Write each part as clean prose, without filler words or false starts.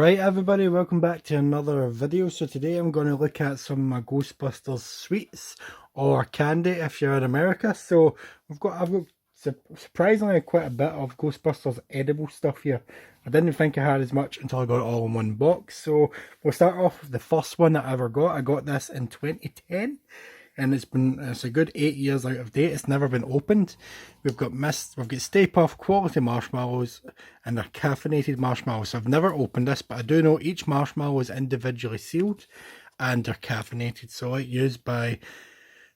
Right everybody, welcome back to another video. So today I'm going to look at some of my Ghostbusters sweets or candy if you're in America. So I've got surprisingly quite a bit of Ghostbusters edible stuff here. I didn't think I had as much until I got it all in one box. So we'll start off with the first one that I ever got. I got this in 2010. And it's a good 8 years out of date. It's never been opened. We've got Stay Puft quality marshmallows, and they're caffeinated marshmallows. So I've never opened this, but I do know each marshmallow is individually sealed and they're caffeinated. So used by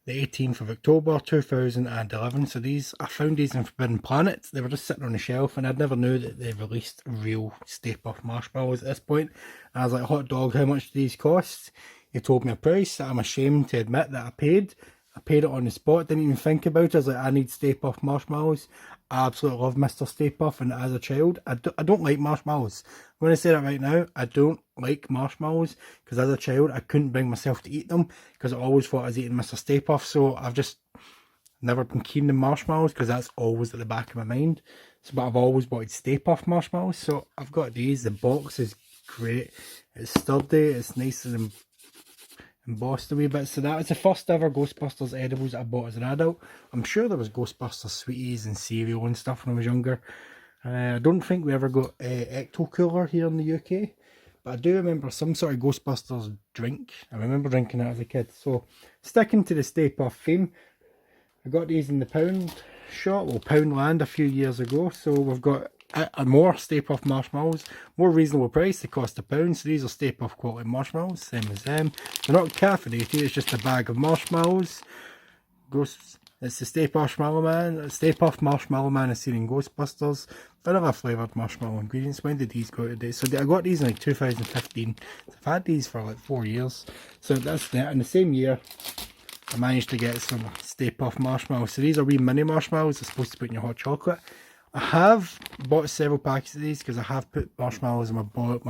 the 18th of October 2011. So I found these in Forbidden Planet. They were just sitting on the shelf, and I'd never knew that they released real Stay Puft marshmallows at this point. And I was like, hot dog, how much do these cost? He told me a price that I'm ashamed to admit that I paid. I paid it on the spot, didn't even think about it. I was like, I need Stay Puft marshmallows. I absolutely love Mr. Stay Puft, and as a child, I don't like marshmallows. I'm going to say that right now, I don't like marshmallows, because as a child, I couldn't bring myself to eat them, because I always thought I was eating Mr. Stay Puft, so I've just never been keen on marshmallows, because that's always at the back of my mind. So, but I've always wanted Stay Puft marshmallows, so I've got these. The box is great. It's sturdy, it's nice and embossed a wee bit. So that was the first ever Ghostbusters edibles that I bought as an adult. I'm sure there was Ghostbusters sweeties and cereal and stuff when I was younger. I don't think we ever got Ecto Cooler here in the UK, but I do remember some sort of Ghostbusters drink. I remember drinking it as a kid. So sticking to the Stay Puft theme, I got these in the pound shop, well, Poundland, a few years ago. So we've got more Stay Puft marshmallows, more reasonable price. They cost £1. So these are Stay Puft quality marshmallows, same as them. They're not caffeinated, it's just a bag of marshmallows. It's the Stay Puft Marshmallow Man. Stay Puft Marshmallow Man is seen in Ghostbusters. Vanilla flavoured marshmallow ingredients. When did these go out of date? So I got these in like 2015. I've had these for like 4 years. So that's that. In the same year, I managed to get some Stay Puft marshmallows. So these are wee mini marshmallows. They're supposed to put in your hot chocolate. I have bought several packets of these, because I have put marshmallows in my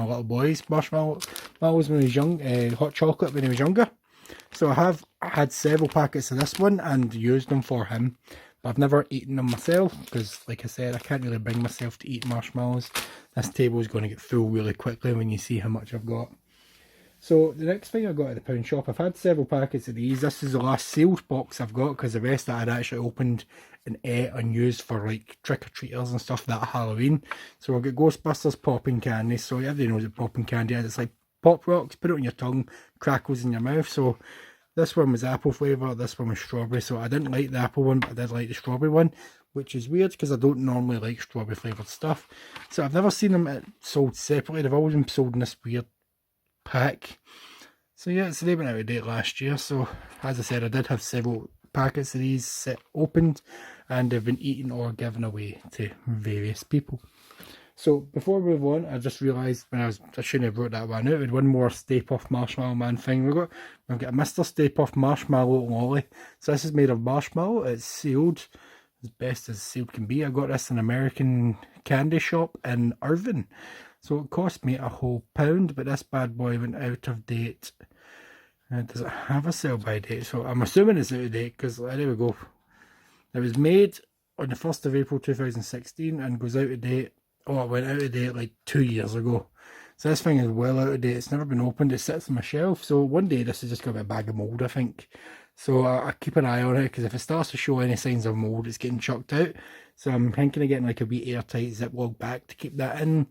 little boy's marshmallows when he was young, hot chocolate when he was younger. So I have had several packets of this one and used them for him, but I've never eaten them myself, because like I said, I can't really bring myself to eat marshmallows. This table is going to get full really quickly when you see how much I've got. So the next thing I got at the pound shop, I've had several packets of these. This is the last sealed box I've got, because the rest that I'd actually opened and ate and used for like trick-or-treaters and stuff that Halloween. So I've got Ghostbusters popping candy. So everybody knows what popping candy is. It's like pop rocks, put it on your tongue, crackles in your mouth. So this one was apple flavour, this one was strawberry. So I didn't like the apple one, but I did like the strawberry one, which is weird because I don't normally like strawberry flavoured stuff. So I've never seen them sold separately. They've always been sold in this weird pack. So yeah, so they went out of date last year. So as I said, I did have several packets of these opened, and they've been eaten or given away to various people. So before we move on, I just realised I shouldn't have wrote that one out. We had one more Stay Puft Marshmallow Man thing. We've got a Mr. Stay Puft Marshmallow Lolly. So this is made of marshmallow. It's sealed as best as sealed can be. I got this in an American candy shop in Irvine. So it cost me a whole £1, but this bad boy went out of date. Does it have a sell by date? So I'm assuming it's out of date, because there we go. It was made on the 1st of April 2016 and goes out of date. Oh, it went out of date like 2 years ago. So this thing is well out of date. It's never been opened. It sits on my shelf. So one day this is just going to be a bag of mould, I think. So I keep an eye on it, because if it starts to show any signs of mould, it's getting chucked out. So I'm thinking of getting like a wee airtight Ziploc bag to keep that in,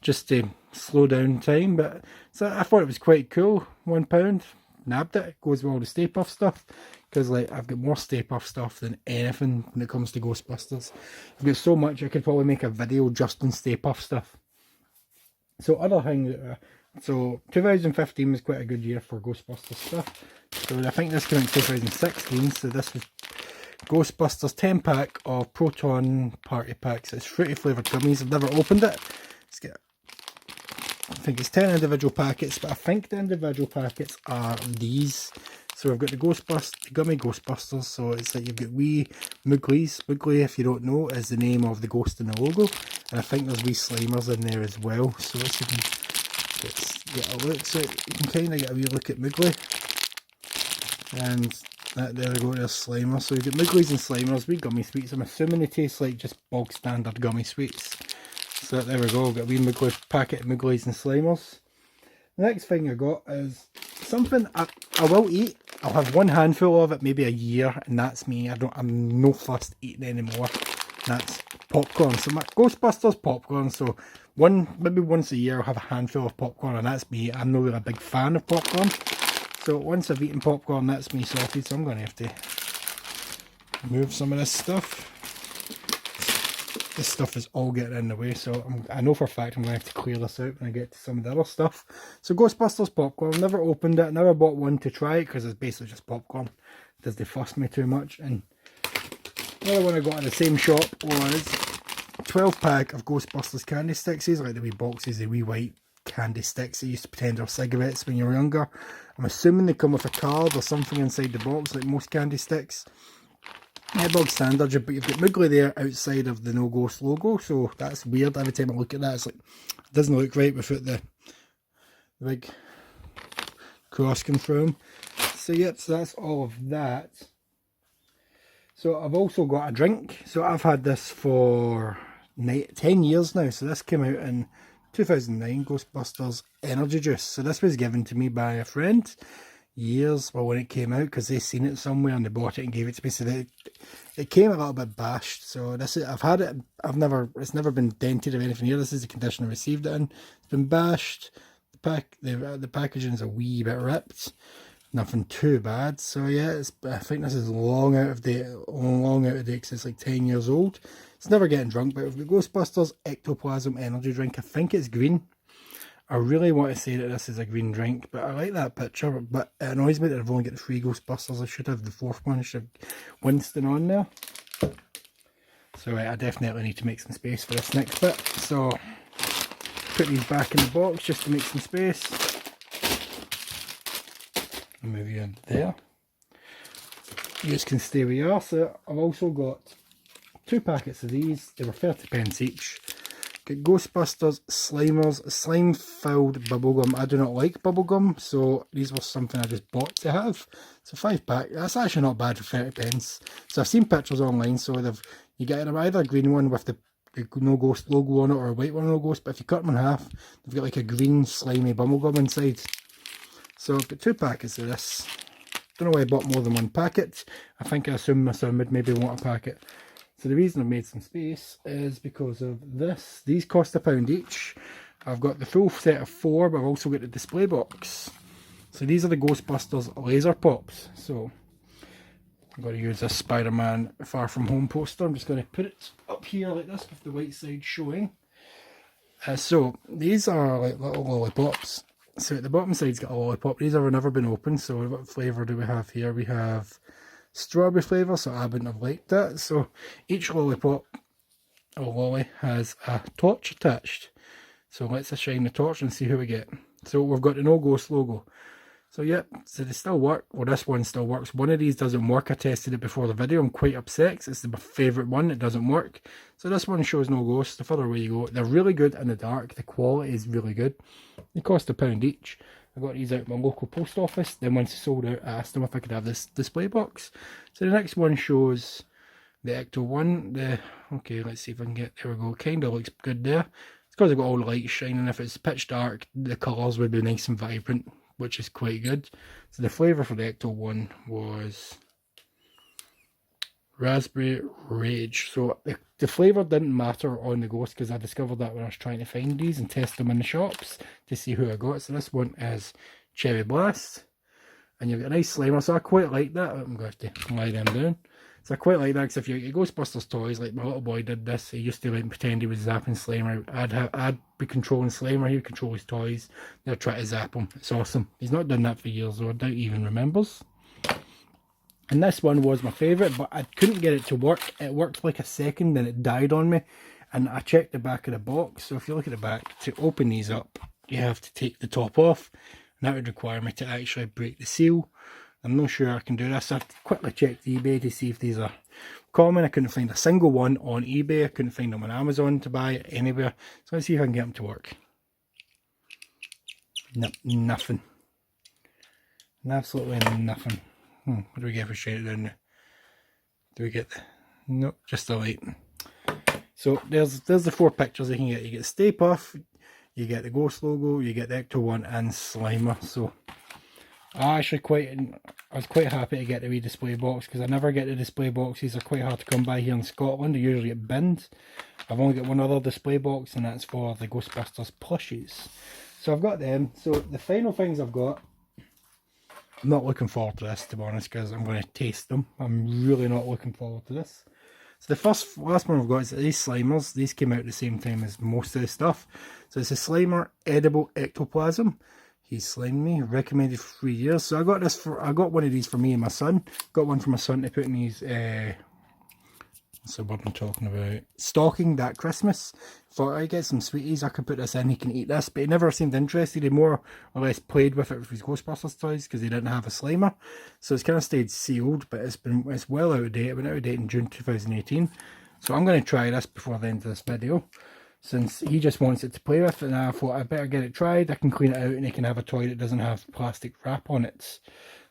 just to slow down time. But so I thought it was quite cool. £1. Nabbed it. Goes with all the Stay Puft stuff, because like I've got more Stay Puft stuff than anything when it comes to Ghostbusters. I've got so much I could probably make a video just on Stay Puft stuff. So other things, so 2015 was quite a good year for Ghostbusters stuff. So I think this came out in 2016. So this was Ghostbusters 10 pack of Proton Party Packs. It's fruity flavoured gummies. I've never opened it. I think it's 10 individual packets, but I think the individual packets are these. So we've got the gummy Ghostbusters. So it's like you've got wee Mooglies. Moogly, if you don't know, is the name of the ghost in the logo. And I think there's wee Slimers in there as well. So let's see if we can get a look. So you can kind of get a wee look at Moogly. And there we go, there's Slimers. So you've got Mooglies and Slimers, wee gummy sweets. I'm assuming they taste like just bog standard gummy sweets. So there we go, got a wee Muggley packet of Mugglies and Slimers. The next thing I got is something I will eat. I'll have one handful of it, maybe a year, and that's me. I'm no fussed eating anymore. That's popcorn. So my Ghostbusters popcorn. So maybe once a year I'll have a handful of popcorn, and that's me. I'm not really a big fan of popcorn. So once I've eaten popcorn, that's me sorted. So I'm going to have to remove some of this stuff. This stuff is all getting in the way, so I know for a fact I'm going to have to clear this out when I get to some of the other stuff. So Ghostbusters popcorn, I've never opened it, never bought one to try it because it's basically just popcorn. It doesn't fuss me too much. And the other one I got in the same shop was a 12 pack of Ghostbusters candy sticks. These are like the wee boxes, the wee white candy sticks that used to pretend were cigarettes when you were younger. I'm assuming they come with a card or something inside the box like most candy sticks. Yeah, dog standard, but you've got Muggley there outside of the No Ghost logo, so that's weird. Every time I look at that, it's like, it doesn't look right without the big cross going through them. So yep, so that's all of that. So I've also got a drink. So I've had this for 10 years now. So this came out in 2009, Ghostbusters Energy Juice. So this was given to me by a friend years, well, when it came out, because they seen it somewhere and they bought it and gave it to me. So it came a little bit bashed. So this is, I've had it, it's never been dented or anything here. This is the condition I received it in. It's been bashed. The packaging is a wee bit ripped. Nothing too bad. So yeah, I think this is long out of date because it's like 10 years old. It's never getting drunk, but we've got Ghostbusters Ectoplasm Energy Drink. I think it's green. I really want to say that this is a green drink, but I like that picture, but it annoys me that I've only got 3 Ghostbusters. I should have the 4th one. I should have Winston on there. So I definitely need to make some space for this next bit. So put these back in the box just to make some space. I'll move you in there. You just can stay where you are. So I've also got 2 packets of these. They were 30p each. Got Ghostbusters Slimers, slime filled bubblegum. I do not like bubblegum, so these were something I just bought to have. So 5 pack, that's actually not bad for 30p. So I've seen pictures online, so you get either a green one with the No Ghost logo on it or a white one, No Ghost, but if you cut them in half, they've got like a green slimy bubblegum inside. So I've got 2 packets of this. Don't know why I bought more than 1 packet. I think I assumed my son would maybe want a packet. So the reason I've made some space is because of this. These cost £1 each. I've got the full set of 4, but I've also got the display box. So these are the Ghostbusters laser pops. So I'm going to use this Spider-Man Far From Home poster. I'm just going to put it up here like this with the white side showing. So these are like little lollipops. So at the bottom side's got a lollipop. These have never been opened. So what flavour do we have here? We have strawberry flavour, so I wouldn't have liked that. So each lollipop or lolly has a torch attached. So let's shine the torch and see who we get. So we've got the No Ghost logo. So yep, so they still work. Well, this one still works. One of these doesn't work. I tested it before the video. I'm quite upset because it's my favourite one. It doesn't work. So this one shows No Ghost. The further away you go, they're really good in the dark. The quality is really good. They cost £1 each. I got these out at my local post office. Then once they sold out, I asked them if I could have this display box. So the next one shows the Ecto one. Okay, let's see if I can get, there we go. Kind of looks good there. It's because I've got all the lights shining. If it's pitch dark, the colours would be nice and vibrant, which is quite good. So the flavour for the Ecto one was Raspberry Rage. So the flavour didn't matter on the Ghost because I discovered that when I was trying to find these and test them in the shops to see who I got. So this one is Cherry Blast. And you've got a nice Slimer, so I quite like that. I'm going to have to lie them down. So I quite like that because if you get Ghostbusters toys, like my little boy did this, he used to like pretend he was zapping Slimer. I'd be controlling Slimer, he would control his toys. They'll try to zap him. It's awesome. He's not done that for years, though. I doubt he even remembers. And this one was my favourite, but I couldn't get it to work. It worked for like a second, then it died on me. And I checked the back of the box. So if you look at the back, to open these up, you have to take the top off. And that would require me to actually break the seal. I'm not sure I can do this. I've quickly checked eBay to see if these are common. I couldn't find a single one on eBay. I couldn't find them on Amazon to buy anywhere. So let's see if I can get them to work. No, nothing. Absolutely nothing. What do we get if we shine it down there? Do we get the... Nope, just the light. So there's the 4 pictures you can get. You get Stay Puft, you get the Ghost logo, you get the Ecto one, and Slimer. So I was quite happy to get the wee display box, because I never get the display boxes. They're quite hard to come by here in Scotland. They usually get binned. I've only got one other display box, and that's for the Ghostbusters plushies. So I've got them. So the final things I've got, I'm not looking forward to this, to be honest, because I'm going to taste them. I'm really not looking forward to this. So the last one I've got is these Slimers. These came out at the same time as most of the stuff. So it's a Slimer Edible Ectoplasm. He slimed me, recommended for 3 years. So I got one of these for me and my son. Got one for my son to put in his what's the word I'm talking about? Stocking that Christmas. Thought I get some sweeties, I could put this in, he can eat this, but he never seemed interested. He more or less played with it with his Ghostbusters toys because he didn't have a Slimer. So it's kind of stayed sealed, but it's well out of date. It went out of date in June 2018. So I'm going to try this before the end of this video, since he just wants it to play with, and I thought I better get it tried. I can clean it out and he can have a toy that doesn't have plastic wrap on it.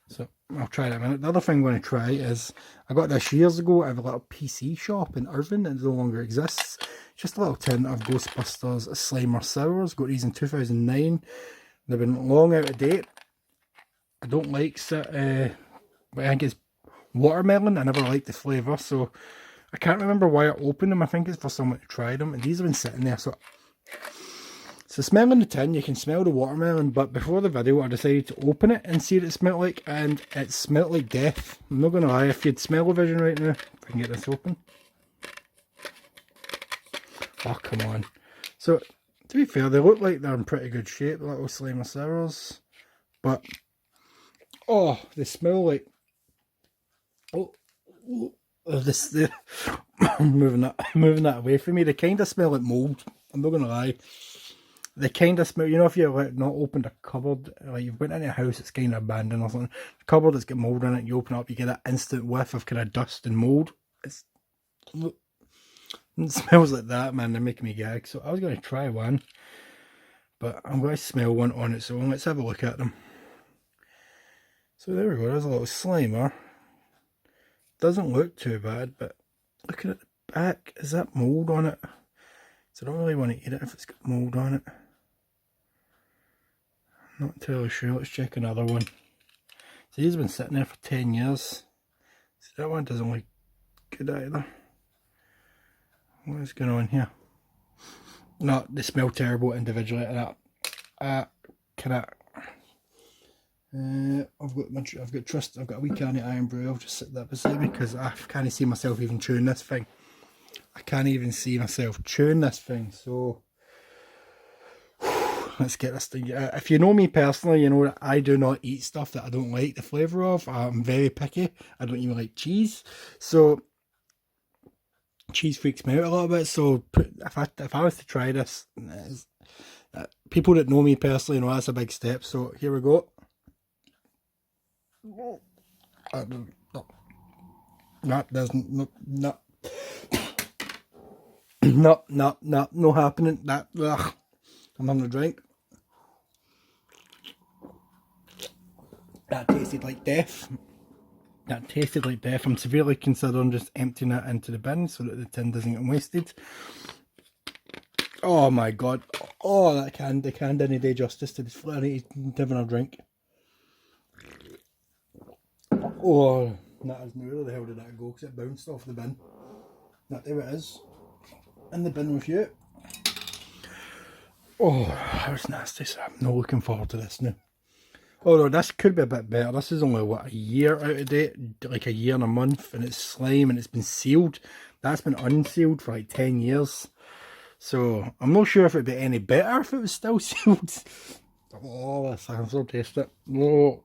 So I'll try that in a minute. The other thing I'm going to try is, I got this years ago at a little PC shop in Irvine, and it no longer exists. Just a little tin of Ghostbusters Slimer Sours. Got these in 2009. They've been long out of date. I don't like I think it's watermelon. I never liked the flavour, so I can't remember why I opened them. I think it's for someone to try them, and these have been sitting there. So smelling the tin, you can smell the watermelon, but before the video I decided to open it and see what it smelled like, and it smelled like death. I'm not going to lie, if you'd smell-o-vision right now, if I can get this open. Oh, come on. So, to be fair, they look like they're in pretty good shape, the little Slimer Sours, but, oh, they smell like, moving that away from me, they kind of smell like mould. I'm not going to lie. They kind of smell, you know, if you've like not opened a cupboard, like you've went into a house that's kind of abandoned or something, a cupboard that's got mould in it, you open it up, you get that instant whiff of kind of dust and mould. It smells like that, man. They're making me gag. So I was going to try one, but I'm going to smell one on its own. Let's have a look at them. So there we go, there's a little Slimer. Doesn't look too bad, but looking at the back, is that mould on it? So I don't really want to eat it if it's got mould on it. Not entirely sure. Let's check another one. So these have been sitting there for 10 years. So that one doesn't look good either. What is going on here? No, they smell terrible individually. I've got a wee can of Iron Brew. I'll just sit that beside me because I can't see myself even chewing this thing. I can't even see myself chewing this thing. So let's get this thing. If you know me personally, you know that I do not eat stuff that I don't like the flavour of. I'm very picky. I don't even like cheese. So cheese freaks me out a little bit. So if I was to try this, people that know me personally know that's a big step. So here we go. That doesn't. No. No happening. That, ugh. I'm having a drink. That tasted like death. That tasted like death. I'm severely considering just emptying it into the bin so that the tin doesn't get wasted. Oh my god. Oh, the can didn't do justice to this. I need to have a drink. Oh, that is new. Where the hell did that go? Because it bounced off the bin. There it is. In the bin with you. Oh, that was nasty. So I'm not looking forward to this now. Although this could be a bit better. This is only, what, a year out of date? Like a year and a month, and it's slime and it's been sealed. That's been unsealed for like 10 years. So I'm not sure if it'd be any better if it was still sealed. Oh, this I can still taste it. Oh.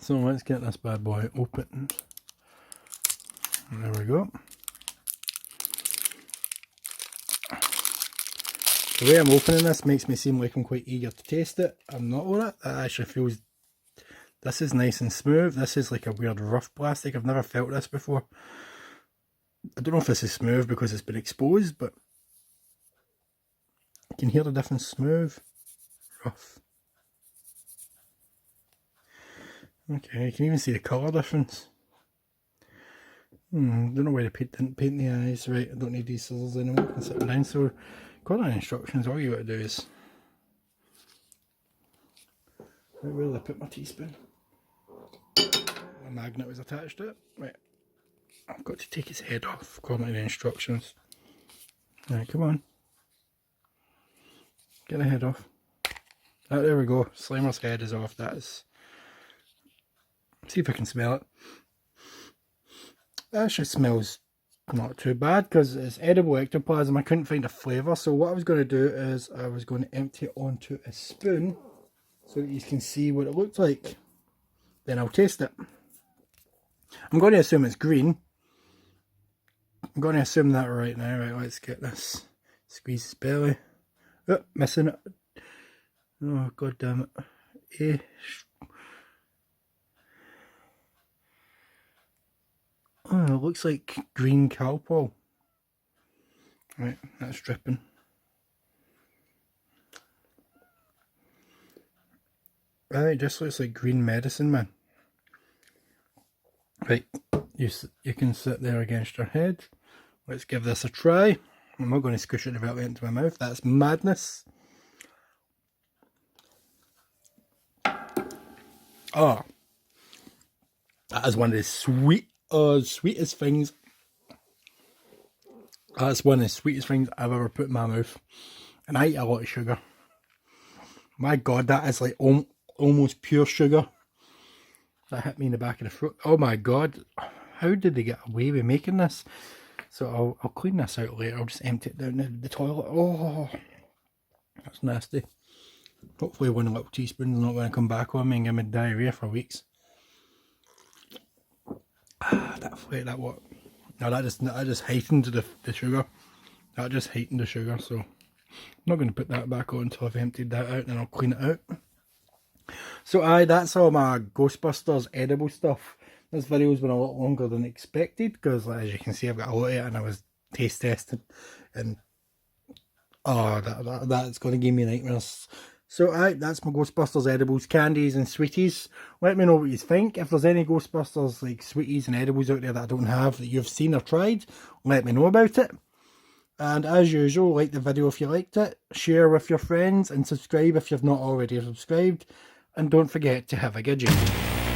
So let's get this bad boy open. There we go. The way I'm opening this makes me seem like I'm quite eager to taste it. I'm not with it. It actually feels... This is nice and smooth. This is like a weird rough plastic. I've never felt this before. I don't know if this is smooth because it's been exposed, but... You can hear the difference. Smooth, rough. Okay, you can even see the colour difference. Don't know where to paint the eyes. Right, I don't need these scissors anymore. I can sit them down. So, according to instructions, all you got to do is... Right, where did I put my teaspoon? A magnet was attached to it. Right, I've got to take its head off according to the instructions. Right, come on. Get the head off. Oh, there we go. Slimer's head is off. That is... See if I can smell it. That actually smells not too bad because it's edible ectoplasm. I couldn't find a flavour, so what I was going to do is I was going to empty it onto a spoon so that you can see what it looks like. Then I'll taste it. I'm going to assume it's green. I'm going to assume that right now. Right, let's get this. Squeeze his belly. Oh, missing it. Oh, god damn it. Eh. Oh, it looks like green cowpaw. Right, that's dripping. Right, it just looks like green medicine, man. Right, you can sit there against your head. Let's give this a try. I'm not going to squish it directly into my mouth. That's madness. Oh, that is one of the sweetest things. That's one of the sweetest things I've ever put in my mouth. And I eat a lot of sugar. My god, that is like almost pure sugar. That hit me in the back of the throat. Oh my god, how did they get away with making this? So I'll clean this out later. I'll just empty it down the toilet. Oh, that's nasty. Hopefully one little teaspoon is not going to come back on me and give me diarrhea for weeks. That flake, that what? No, that just heightened the sugar. That just heightened the sugar, so I'm not going to put that back on until I've emptied that out, and then I'll clean it out. So that's all my Ghostbusters edible stuff. This video's been a lot longer than expected because, as you can see, I've got a lot of it and I was taste testing, and oh, that's going to give me nightmares. So that's my Ghostbusters edibles, candies and sweeties. Let me know what you think. If there's any Ghostbusters like sweeties and edibles out there that I don't have that you've seen or tried, let me know about it. And as usual, like the video if you liked it, share with your friends, and subscribe if you've not already subscribed. And don't forget to have a good day.